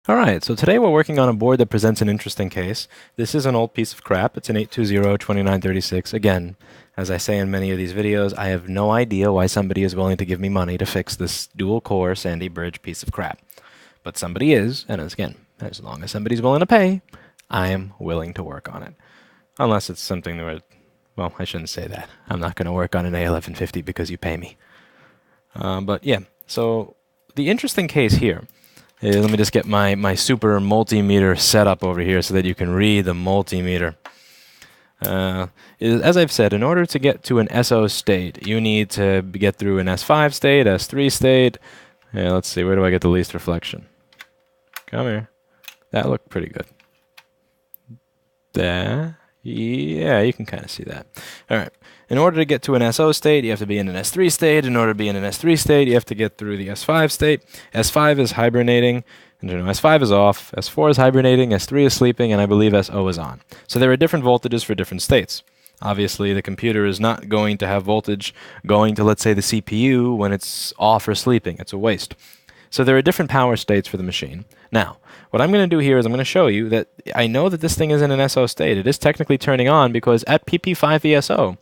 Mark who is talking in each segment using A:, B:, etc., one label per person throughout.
A: Alright, so today we're working on a board that presents an interesting case. This is an old piece of crap. It's an 820-2936. Again, as I say in many of these videos, I have no idea why somebody is willing to give me money to fix this dual-core Sandy Bridge piece of crap. But somebody is, and again, as long as somebody's willing to pay, I am willing to work on it. Unless it's something where, well, I shouldn't say that. I'm not going to work on an A1150 because you pay me. But yeah, so the interesting case here. Let me just get my super multimeter set up over here so that you can read the multimeter. As I've said, in order to get to an SO state, you need to get through an S5 state, S3 state. Yeah, let's see, where do I get the least reflection? Come here. That looked pretty good. There. Yeah, you can kind of see that. All right. In order to get to an SO state, you have to be in an S3 state. In order to be in an S3 state, you have to get through the S5 state. S5 is hibernating. And, S5 is off. S4 is hibernating. S3 is sleeping. And I believe SO is on. So there are different voltages for different states. Obviously, the computer is not going to have voltage going to, let's say, the CPU when it's off or sleeping. It's a waste. So there are different power states for the machine. Now, what I'm going to do here is I'm going to show you that I know that this thing is in an SO state. It is technically turning on because at PP5VSO,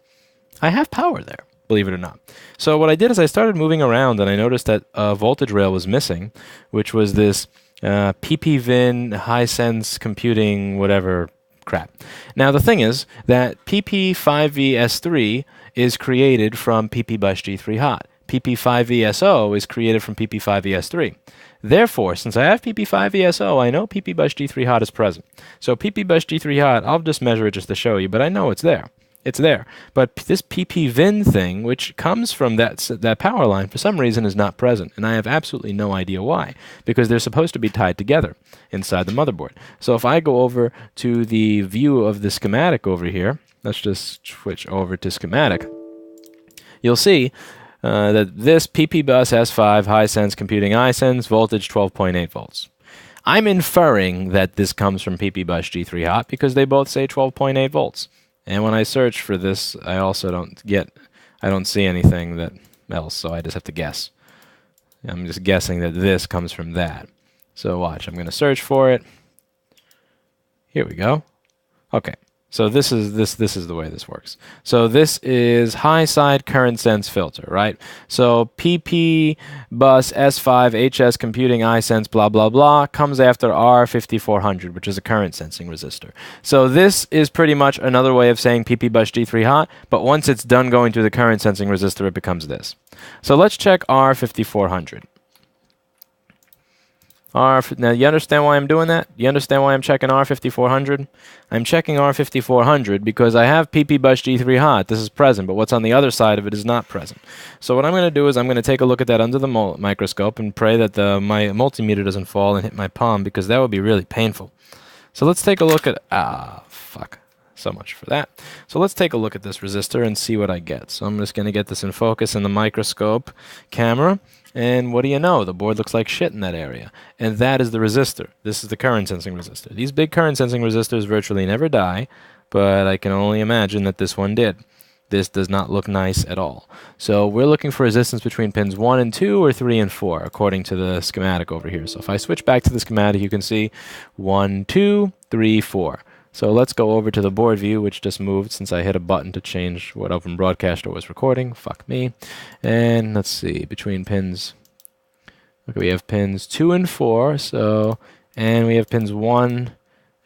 A: I have power there, believe it or not. So what I did is I started moving around and I noticed that a voltage rail was missing, which was this PPVin high-sense computing whatever crap. Now the thing is that PP5VS3 is created from PPBusG3 hot. PP5VSO is created from PP5VS3. Therefore, since I have PP5VSO, I know PPBusG3 hot is present. So PPBusG3 hot, I'll just measure it just to show you, but I know it's there. It's there. But this PPVin thing, which comes from that power line, for some reason is not present. And I have absolutely no idea why. Because they're supposed to be tied together inside the motherboard. So if I go over to the view of the schematic over here, let's just switch over to schematic, you'll see that this PPBus S5 high-sense computing iSense voltage 12.8 volts. I'm inferring that this comes from PPBusG3 hot because they both say 12.8 volts. And when I search for this, I also don't see anything else, so I just have to guess. I'm just guessing that this comes from that. So watch, I'm going to search for it. Here we go. Okay. So this is the way this works. So this is high side current sense filter, right? So PP bus S5 HS computing iSense blah blah blah comes after R5400, which is a current sensing resistor. So this is pretty much another way of saying PP bus G3 hot, but once it's done going through the current sensing resistor, it becomes this. So let's check R5400. Now, you understand why I'm doing that? You understand why I'm checking R5400? I'm checking R5400 because I have PPBusG3 hot. This is present, but what's on the other side of it is not present. So what I'm going to do is I'm going to take a look at that under the microscope and pray that my multimeter doesn't fall and hit my palm because that would be really painful. So let's take a look at... fuck. So much for that. So let's take a look at this resistor and see what I get. So I'm just going to get this in focus in the microscope camera. And what do you know? The board looks like shit in that area. And that is the resistor. This is the current sensing resistor. These big current sensing resistors virtually never die, but I can only imagine that this one did. This does not look nice at all. So we're looking for resistance between pins 1 and 2 or 3 and 4, according to the schematic over here. So if I switch back to the schematic, you can see 1, 2, 3, 4. So let's go over to the board view, which just moved since I hit a button to change what Open Broadcaster was recording. Fuck me. And let's see, between pins... Okay, we have pins 2 and 4, and we have pins 1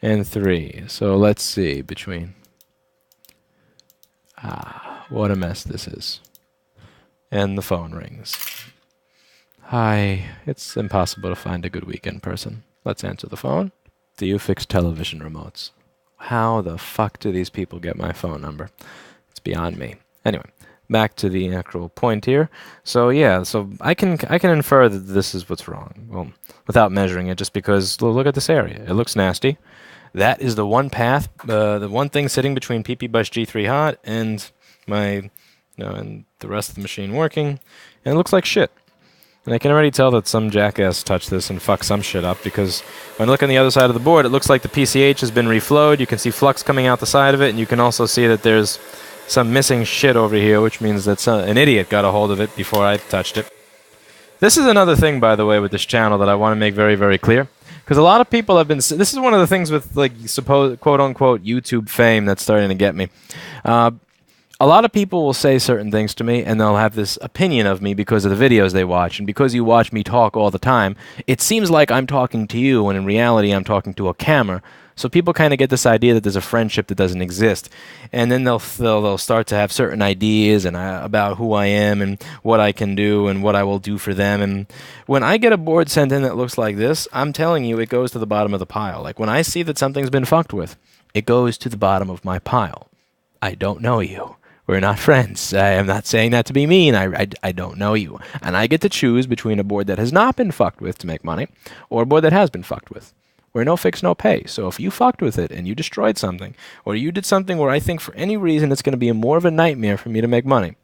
A: and 3. So let's see, between... what a mess this is. And the phone rings. Hi, it's impossible to find a good weekend person. Let's answer the phone. Do you fix television remotes? How the fuck do these people get my phone number? It's beyond me. Anyway, back to the actual point here. So yeah, so I can infer that this is what's wrong. Well, without measuring it, just because look at this area. It looks nasty. That is the one path, the one thing sitting between PPBusG3 hot and and the rest of the machine working, and it looks like shit. And I can already tell that some jackass touched this and fucked some shit up, because when I look on the other side of the board, it looks like the PCH has been reflowed. You can see flux coming out the side of it, and you can also see that there's some missing shit over here, which means that an idiot got a hold of it before I touched it. This is another thing, by the way, with this channel that I want to make very, very clear. Because a lot of people have been. This is one of the things with like suppose quote unquote YouTube fame that's starting to get me. Uh, a lot of people will say certain things to me, and they'll have this opinion of me because of the videos they watch, and because you watch me talk all the time, it seems like I'm talking to you, when in reality I'm talking to a camera. So people kind of get this idea that there's a friendship that doesn't exist, and then they'll start to have certain ideas and about who I am and what I can do and what I will do for them. And when I get a board sent in that looks like this, I'm telling you, it goes to the bottom of the pile. Like when I see that something's been fucked with, it goes to the bottom of my pile. I don't know you. We're not friends. I am not saying that to be mean. I don't know you. And I get to choose between a board that has not been fucked with to make money or a board that has been fucked with. We're no fix, no pay. So if you fucked with it and you destroyed something, or you did something where I think for any reason it's going to be more of a nightmare for me to make money,